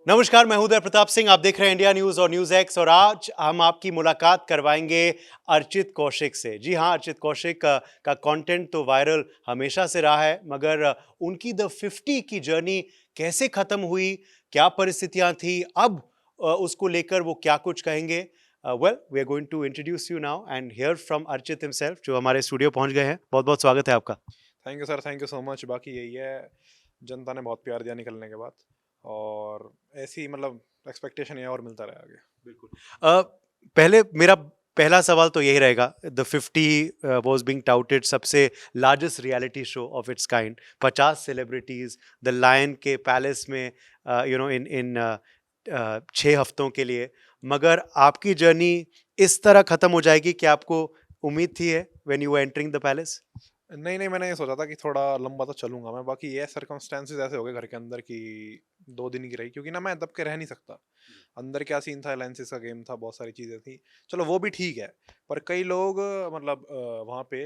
नमस्कार, मैं हूं उदय प्रताप सिंह। आप देख रहे हैं इंडिया न्यूज और न्यूज एक्स और आज हम आपकी मुलाकात करवाएंगे अर्चित कौशिक से। जी हां, अर्चित कौशिक का कंटेंट तो वायरल हमेशा से रहा है, मगर उनकी द 50 की जर्नी कैसे खत्म हुई, क्या परिस्थितियां थी, अब उसको लेकर वो क्या कुछ कहेंगे। Well, we are going to introduce you now and hear from Archit himself, जो हमारे स्टूडियो पहुंच गए हैं। बहुत बहुत स्वागत है आपका। Thank you sir, thank you so much. बाकी यही है, जनता ने बहुत प्यार दिया निकलने के बाद, और ऐसी मतलब एक्सपेक्टेशन है और मिलता रहे आगे। बिल्कुल। पहले मेरा पहला सवाल तो यही रहेगा। द 50 वाज बीइंग टाउटेड सबसे largest reality show of its kind. 50 celebrities the lion के पैलेस में, इन इन 6 हफ्तों के लिए। मगर आपकी जर्नी इस तरह खत्म हो जाएगी कि आपको उम्मीद थी है when you were entering the palace? नहीं नहीं, मैंने ये सोचा था कि थोड़ा लंबा तो चलूंगा मैं। बाकी ये सर्कमस्टेंसेस ऐसे हो गए घर के अंदर कि 2 दिन की रही, क्योंकि ना मैं दब के रह नहीं सकता। अंदर क्या सीन था, एलायंसेस का गेम था, बहुत सारी चीजें थी। चलो वो भी ठीक है, पर कई लोग मतलब वहाँ पे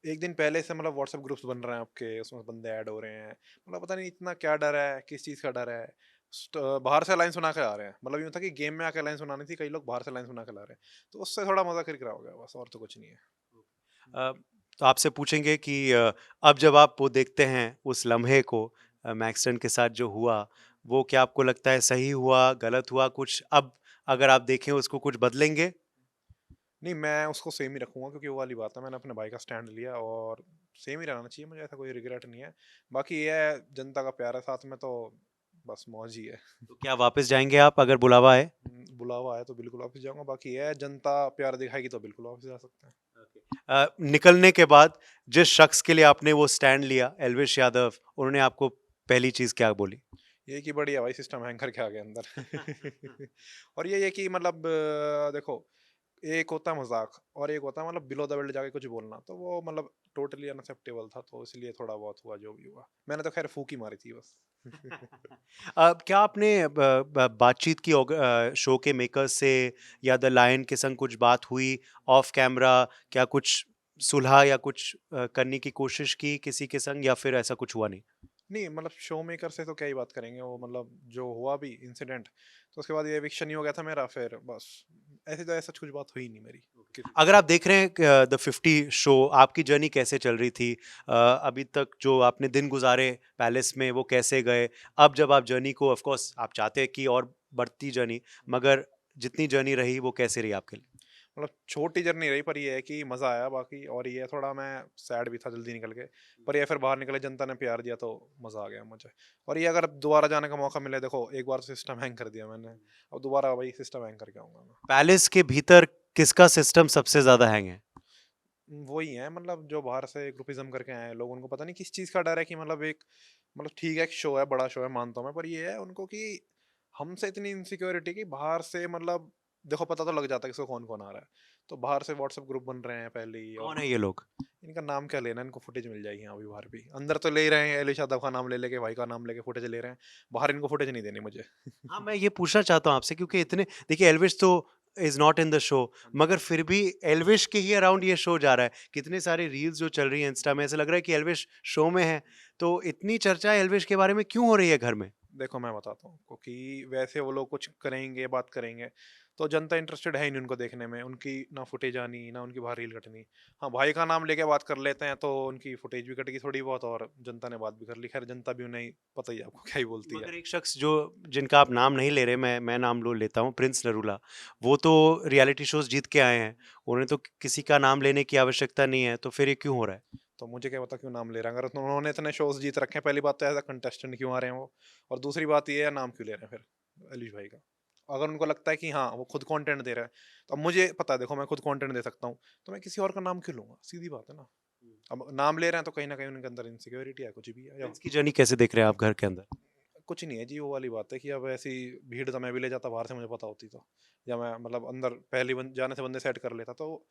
एक दिन पहले से मतलब व्हाट्सएप ग्रुप्स बन रहे हैं आपके, उसमें बंदे ऐड हो रहे हैं। मतलब पता नहीं इतना क्या डर है, किस चीज़ का डर है। बाहर से लाइन सुना के आ रहे हैं। मतलब यूँ था कि गेम में आके लाइन सुनानी थी, कई लोग बाहर से लाइन सुना के ला रहे हैं। तो उससे थोड़ा मजा किरकिरा हो गया, बस और तो कुछ नहीं है। अ, तो आपसे पूछेंगे कि अब जब आप वो देखते हैं उस लम्हे को, मैक्सटन के साथ जो हुआ, वो क्या आपको लगता है सही हुआ, गलत हुआ कुछ? अब अगर आप देखें उसको कुछ बदलेंगे? नहीं, मैं उसको सेम ही रखूंगा, क्योंकि वो वाली बात है, मैंने अपने भाई का स्टैंड लिया और सेम ही रहना चाहिए। मुझे ऐसा कोई रिग्रेट नहीं है। बाकी ये है, जनता का प्यार है साथ में, तो बस मौज ही है। तो क्या वापस जाएँगे आप अगर बुलावा आए? बुलावा आया तो बिल्कुल वापस जाऊंगा। बाकी ये है, जनता प्यार दिखाएगी तो बिल्कुल वापस जा सकते हैं। निकलने के बाद जिस शख्स के लिए आपने वो स्टैंड लिया, एल्विश यादव, उन्होंने आपको पहली चीज़ क्या बोली? ये कि बढ़िया भाई, सिस्टम हैंग करके आ गए अंदर। और ये कि मतलब देखो, एक होता है मजाक और एक होता है मतलब बिलो द बेल्ट जाके कुछ बोलना। तो वो मतलब टोटली अनअक्सेप्टेबल था, तो इसलिए थोड़ा बहुत हुआ जो भी हुआ। मैंने तो खैर फूक ही मारी थी बस। क्या आपने बातचीत की शो के मेकर्स से या द लायन के संग कुछ बात हुई ऑफ कैमरा? क्या कुछ सुलह या कुछ करने की कोशिश की किसी के संग, या फिर ऐसा कुछ हुआ नहीं? नहीं मतलब शो मेकर से तो क्या ही बात करेंगे, वो मतलब जो हुआ भी इंसिडेंट, तो उसके बाद ये एविक्शन ही हो गया था मेरा। फिर बस ऐसे तो ऐसा कुछ बात हुई नहीं मेरी किसी से। अगर आप देख रहे हैं द 50 शो, आपकी जर्नी कैसे चल रही थी? अभी तक जो आपने दिन गुजारे पैलेस में वो कैसे गए? अब जब आप जर्नी को, ऑफ कोर्स आप चाहते हैं कि और बढ़ती जर्नी, मगर जितनी जर्नी रही वो कैसे रही आपके लिए? मतलब छोटी जर्नी रही, पर ये है कि मज़ा आया। बाकी और ये थोड़ा मैं सैड भी था जल्दी निकल के, पर ये फिर बाहर निकले, जनता ने प्यार दिया तो मज़ा आ गया मुझे। और ये अगर दोबारा जाने का मौका मिले, देखो एक बार सिस्टम हैंग कर दिया मैंने, अब दोबारा वही सिस्टम हैंग करके आऊँगा मैं। पैलेस के भीतर किसका सिस्टम सबसे ज़्यादा हैंग है? वही है, मतलब जो बाहर से ग्रुपिज्म करके आए हैं लोग, उनको पता नहीं किस चीज़ का डर है कि मतलब एक, मतलब ठीक है, एक शो है, बड़ा शो है, मानता हूँ मैं, पर ये है उनको कि हमसे इतनी इनसिक्योरिटी कि बाहर से मतलब देखो पता तो लग जाता है किसको कौन कौन आ रहा है। तो बाहर से व्हाट्सएप ग्रुप बन रहे हैं पहले ही। और कौन है ये लोग? इनका नाम क्या लेना, इनको फुटेज मिल जाएगी यहाँ भी, बाहर भी। अंदर तो ले ही रहे हैं, एलिश यादव का नाम ले लेके, भाई का नाम लेके फुटेज ले रहे हैं। बाहर इनको फुटेज नहीं देनी मुझे। हाँ, मैं ये पूछना चाहता हूँ आपसे, क्योंकि इतने, देखिए एल्विश तो is not in the show, मगर फिर भी एल्विश के ही अराउंड ये शो जा रहा है। कितने सारे रील्स जो चल रही हैं इंस्टा में, ऐसा लग रहा है कि एल्विश शो में है। तो इतनी चर्चा एल्विश के बारे में क्यों हो रही है घर में? देखो मैं बताता हूँ आपको कि वैसे वो लोग कुछ करेंगे, बात करेंगे, तो जनता इंटरेस्टेड है ही नहीं उनको देखने में। उनकी ना फुटेज आनी, ना उनकी बाहर रील कटनी। हाँ, भाई का नाम लेके बात कर लेते हैं तो उनकी फुटेज भी कटेगी थोड़ी बहुत, और जनता ने बात भी कर ली। खैर जनता भी उन्हें पता ही है आपको क्या ही बोलती है। मगर एक शख्स जो, जिनका आप नाम नहीं ले रहे, मैं नाम लो लेता हूँ, प्रिंस नरूला, वो तो रियलिटी शोज़ जीत के आए हैं। उन्हें तो किसी का नाम लेने की आवश्यकता नहीं है, तो फिर ये क्यों हो रहा है? तो मुझे क्या पता क्यों नाम ले रहे हैं। अगर तो उन्होंने इतने शोज जीत रखे हैं, पहली बात तो एज अ कंटेस्टेंट क्यों आ रहे हैं वो, और दूसरी बात ये है नाम क्यों ले रहे हैं फिर एलिश भाई का। अगर उनको लगता है कि हाँ वो खुद कंटेंट दे रहा है, तो अब मुझे पता है, देखो मैं खुद कंटेंट दे सकता हूँ, तो मैं किसी और का नाम क्यों लूंगा? सीधी बात है ना। अब नाम ले रहे हैं तो कहीं ना कहीं उनके अंदर इनसिक्योरिटी है, कुछ भी है, या प्रिंस की जर्नी कैसे देख रहे हैं आप घर के अंदर? कुछ नहीं है जी। वो वाली बात है कि अब ऐसी भीड़ तो मैं भी ले जाता बाहर से, मुझे पता होती तो, या मैं मतलब अंदर पहली जाने से बंदे सेट कर लेता। तो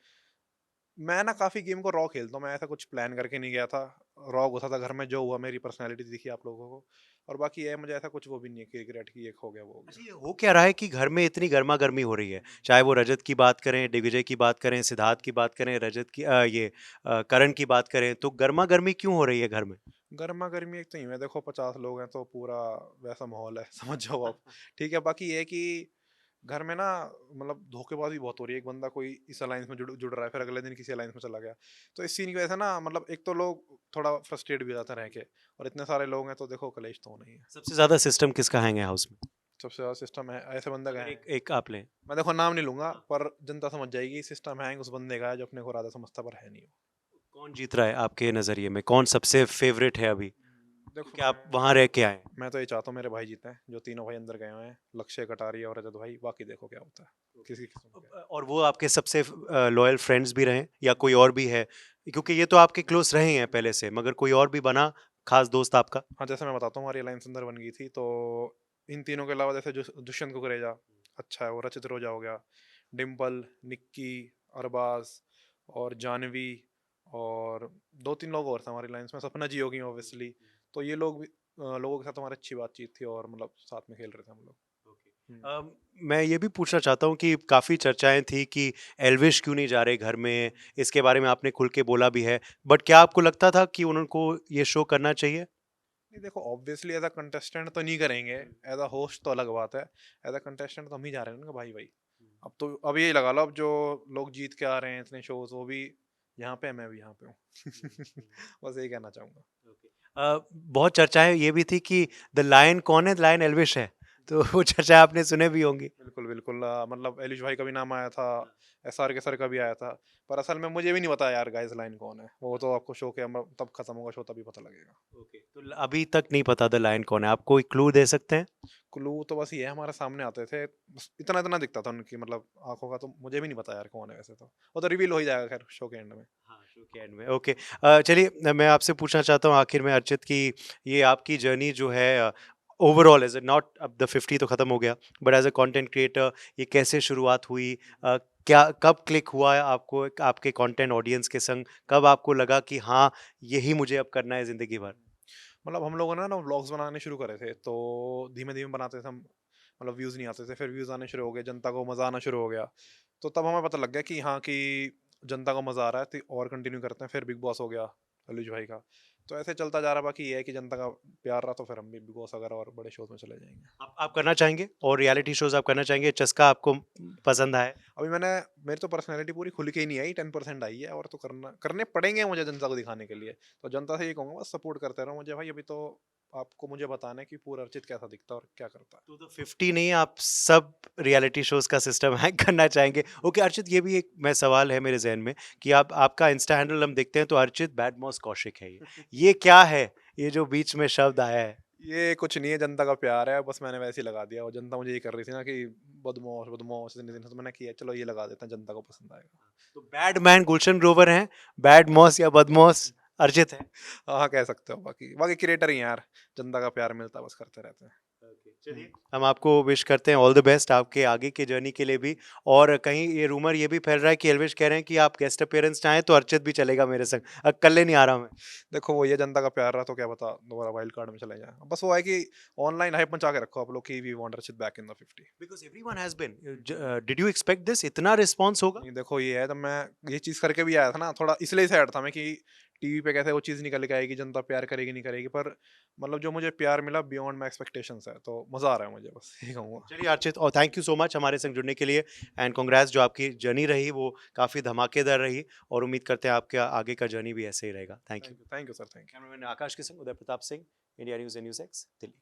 मैं ना काफ़ी गेम को रॉ खेलता हूँ, मैं ऐसा कुछ प्लान करके नहीं गया था। रॉ घुसा था घर में, जो हुआ मेरी पर्सनैलिटी दिखी आप लोगों को। और बाकी ये है, मुझे ऐसा कुछ वो भी नहीं है कि रिग्रेट कि एक हो गया वो हो गया। अच्छा, ये हो क्या रहा है कि घर में इतनी गर्मा-गर्मी हो रही है? चाहे वो रजत की बात करें, दिग्विजय की बात करें, सिद्धार्थ की बात करें, रजत की करण की बात करें, तो गर्मा-गर्मी क्यों हो रही है घर में? गर्मा गर्मी एक तो ही है, देखो 50 लोग हैं तो पूरा वैसा माहौल है समझ जाओ आप। ठीक है, बाकी ये है कि घर में ना मतलब धोखेबाजी बहुत हो रही है। एक बंदा कोई इस अलायंस में जुड़ जुड़ रहा है, फिर अगले दिन किसी अलायंस में चला गया। तो इस सीन की वजह से ना मतलब एक तो लोग थोड़ा फ्रस्ट्रेट भी हो जाते हैं रह के, और इतने सारे लोग हैं तो देखो कलेश तो होना ही है। सबसे ज़्यादा सिस्टम किसका हैंग है हाउस में? सबसे ज़्यादा सिस्टम है ऐसे बंदा का अगर है। एक एक आप लें। मैं देखो नाम नहीं लूंगा, हाँ। पर जनता समझ जाएगी सिस्टम हैंग उस बंदे का है जो अपने को राजा समझता पर है नहीं वो। कौन जीत रहा है आपके नज़रिए में? कौन सबसे फ़ेवरेट है अभी? देखो क्योंकि आप वहाँ रह के आए हैं। मैं तो ये चाहता हूँ मेरे भाई जीते हैं, जो तीनों भाई अंदर गए हुए हैं, लक्ष्य, कटारिया और रजत भाई। बाकी देखो क्या होता है, किसी किस्म का। और वो आपके सबसे लॉयल फ्रेंड्स भी रहे या कोई और भी है? क्योंकि ये तो आपके क्लोज़ रहे हैं पहले से, मगर कोई और भी बना ख़ास दोस्त आपका? हाँ, जैसे मैं बताता हूँ हमारी अलायंस अंदर बन गई थी, तो इन तीनों के अलावा जैसे दुष्यंत कुकरेजा अच्छा है, वो रचित रोजा हो गया, डिम्पल, निक्की, अरबाज और जानवी, और 2-3 लोग और थे हमारी अलायंस में, सपना जी होगी ऑब्वियसली। तो ये लोग भी लोगों के साथ हमारी अच्छी बातचीत थी और मतलब साथ में खेल रहे थे हम लोग। हुँ। मैं ये भी पूछना चाहता हूँ कि काफ़ी चर्चाएँ थी कि एल्विश क्यों नहीं जा रहे घर में? इसके बारे में आपने खुल के बोला भी है। बट क्या आपको लगता था कि उनको ये शो करना चाहिए? नहीं देखो, ऑब्वियसली एज़ अ कंटेस्टेंट तो नहीं करेंगे, एज़ अ होस्ट तो अलग बात है। एज़ अ कंटेस्टेंट तो हम ही जा रहे हैं ना भाई भाई। अब तो अब यही लगा लो, अब जो लोग जीत के आ रहे हैं इतने शोज़, वो भी यहाँ पे है, मैं भी यहाँ पे हूँ। बस यही कहना चाहूँगा। बहुत चर्चाएँ ये भी थी कि द लायन कौन है? द लायन एल्विश है। तो वो चर्चा आपने सुने भी होंगी। बिल्कुल, बिल्कुल मतलब एलिश भाई का भी नाम आया था, एसआर के सर का भी आया था, पर असल में मुझे भी नहीं पता यार गाइस लाइन कौन है। वो तो आपको शो के तब खत्म होगा शो, तभी पता लगेगा। ओके, तो अभी तक नहीं पता द लायन कौन है। आप कोई क्लू दे सकते हैं? क्लू तो बस ये है, हमारे सामने आते थे, बस इतना-इतना दिखता था उनकी मतलब आँखों का, तो मुझे भी नहीं पता यार कौन है वैसे तो। वो तो रिवील हो ही जाएगा खैर शो के एंड में। हाँ, शो के एंड में। ओके। चलिए मैं आपसे पूछना चाहता हूँ आखिर में अर्चित कि ये आपकी जर्नी जो है ओवरऑल एज़ अ नॉट अब द 50 तो खत्म हो गया, but as a content creator ये कैसे शुरुआत हुई? क्या कब क्लिक हुआ है आपको आपके कंटेंट ऑडियंस के संग? कब आपको लगा कि हाँ, यही मुझे अब करना है ज़िंदगी भर? मतलब हम लोगों ने ना व्लॉग्स बनाने शुरू करे थे, तो धीमे-धीमे बनाते थे हम, मतलब व्यूज़ नहीं आते थे, फिर व्यूज़ आने शुरू हो गए, जनता को मज़ा आना शुरू हो गया। तो तब हमें पता लग गया कि हाँ, कि जनता को मज़ा आ रहा है, तो और कंटिन्यू करते हैं। फिर बिग बॉस हो गया अलूज भाई का। तो ऐसे चलता जा रहा, बाकी ये है कि जनता का प्यार रहा तो फिर हम भी बिग बॉस वगैरह और बड़े शोज़ में चले जाएँगे। आप करना चाहेंगे और रियलिटी शोज़ आप करना चाहेंगे? चस्का आपको पसंद आया है? अभी मेरी तो पर्सनैलिटी पूरी खुल के ही नहीं आई, 10% आई है, और तो करने पड़ेंगे मुझे जनता को दिखाने के लिए। तो जनता से ये कहूँगा, बस सपोर्ट करते रहो मुझे भाई, अभी तो आपको मुझे बताना है कि पूरा अर्चित कैसा दिखता है और क्या करता है। तो 50 नहीं, आप सब रियलिटी शोज़ का सिस्टम हैक करना चाहेंगे। ओके अर्चित, ये भी एक मैं सवाल है मेरे ज़हन में कि आप आपका इंस्टा हैंडल हम देखते हैं तो अर्चित बैडमॉस कौशिक है ये। ये क्या है? ये जो बीच में शब्द आया है? ये कुछ नहीं है, जनता का प्यार है, बस मैंने वैसे ही लगा दिया, और जनता मुझे ये कर रही थी ना कि बदमाश बदमाश इतने दिन से, तो मैंने किया चलो ये लगा देते हैं, जनता को पसंद आएगा। तो बैडमैन गुलशन ग्रोवर हैं, बैडमॉस या बदमॉस अर्चित हैं। हाँ हाँ, कह सकते हो। बाकी बाकी क्रिएटर ही हैं यार, जनता का प्यार मिलता है, बस करते रहते हैं। ओके, हम्म। चलिए हम आपको विश करते हैं ऑल द बेस्ट आपके आगे की जर्नी के लिए भी। और कहीं ये रूमर ये भी फैल रहा है कि एल्विश कह रहे हैं कि आप गेस्ट अपीयरेंस चाहें तो अर्चित भी चलेगा मेरे संग। अकेले नहीं आ रहा मैं। देखो वो ये जनता का प्यार रहा तो क्या पता दोबारा वाइल्ड कार्ड में चले जाए। बस वो है कि ऑनलाइन हाइप मचा के रखो आप लोग कि we want Archit back in the 50। Because everyone has been did you expect this इतना रिस्पॉन्स होगा? नहीं देखो ये है, जब मैं ये चीज़ करके भी आया था ना, थोड़ा इसलिए सैड था मैं कि टीवी पे कैसे वो चीज़ निकल के आएगी, जनता प्यार करेगी नहीं करेगी, पर मतलब जो मुझे प्यार मिला बियॉन्ड माई एक्सपेक्टेशंस है, तो मज़ा आ रहा है मुझे, बस यही कहूँगा। चलिए अर्चित, और थैंक यू सो मच हमारे संग जुड़ने के लिए एंड कांग्रेट्स, जो आपकी जर्नी रही वो काफ़ी धमाकेदार रही और उम्मीद करते हैं आपके आगे का जर्नी भी ऐसे ही रहेगा। Thank you. Thank you sir, thank you. Cameraman Akash के संग Uday Pratap Singh, India News and News X, Delhi.